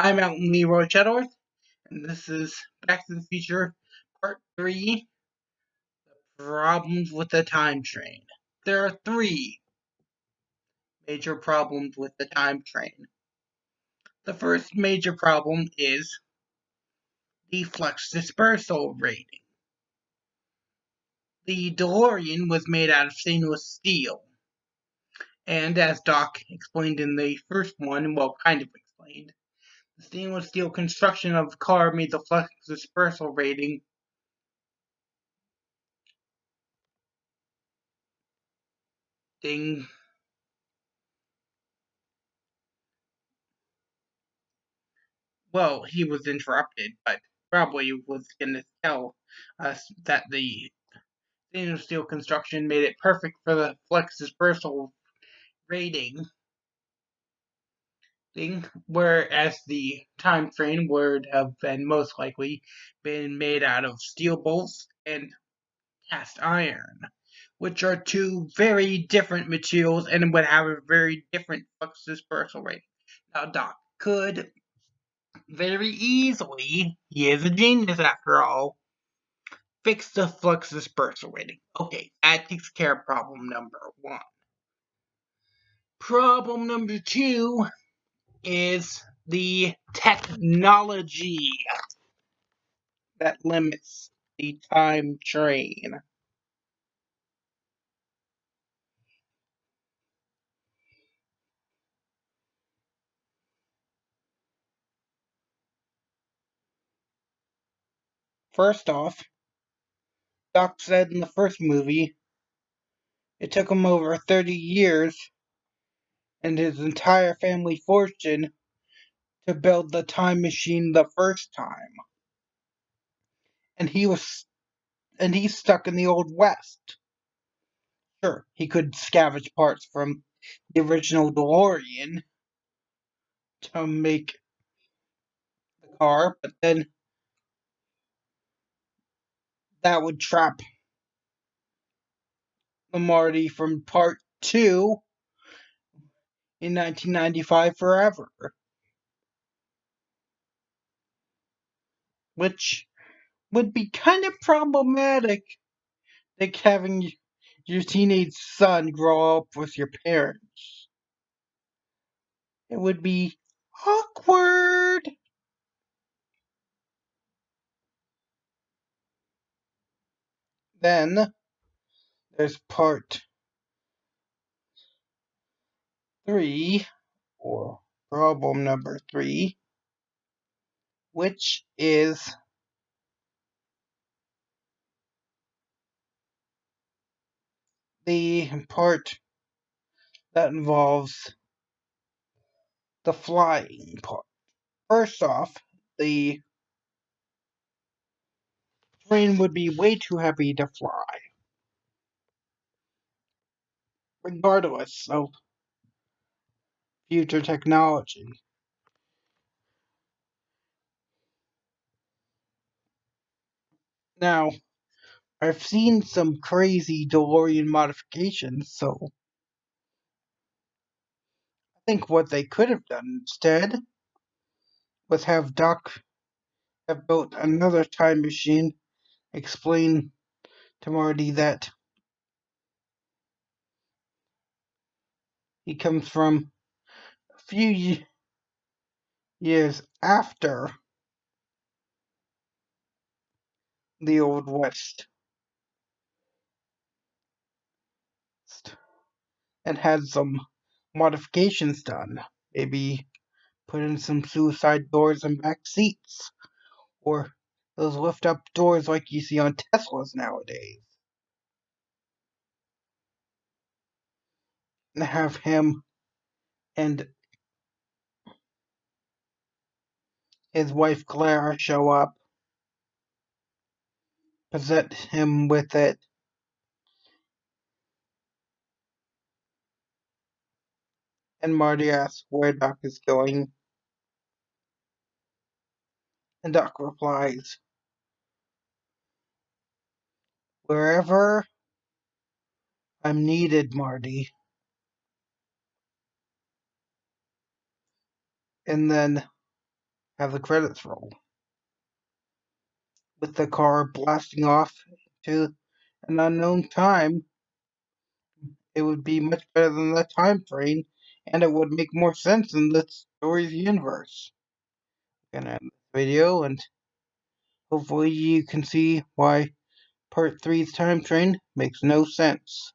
I'm Mountain Leroy Chedworth, and this is Back to the Future Part 3, Problems with the Time Train. There are three major problems with the time train. The first major problem is the flux dispersal rating. The DeLorean was made out of stainless steel, and as Doc explained in the first one, well, kind of explained, the stainless steel construction of the car made the flux dispersal rating ding. Well, he was interrupted, but probably was going to tell us that the stainless steel construction made it perfect for the flux dispersal rating thing, whereas the time train would have been most likely been made out of steel bolts and cast iron, which are two very different materials and would have a very different flux dispersal rate. Now, Doc could very easily, he is a genius after all, fix the flux dispersal rating. Okay, that takes care of problem number one. Problem number two is the technology that limits the time train. First off, Doc said in the first movie it took him over 30 years and his entire family fortune to build the time machine the first time. And he's stuck in the old west. Sure, he could scavenge parts from the original DeLorean to make the car, but then that would trap the Marty from part 2 in 1995 forever. Which would be kind of problematic, like having your teenage son grow up with your parents. It would be awkward. Then there's part 3, or problem number 3, which is the part that involves the flying part. First off, the train would be way too heavy to fly, regardless of future technology. Now, I've seen some crazy DeLorean modifications, so I think what they could have done instead was have Doc have built another time machine, explain to Marty that he comes from a few years after the Old West and had some modifications done. Maybe put in some suicide doors and back seats, or those lift up doors like you see on Teslas nowadays. And have him and his wife Clara show up, present him with it, and Marty asks where Doc is going, and Doc replies, "Wherever I'm needed, Marty." And then have the credits roll, with the car blasting off to an unknown time. It would be much better than the time train, and it would make more sense in the story's universe. I'm gonna end this video, and hopefully you can see why Part Three's time train makes no sense.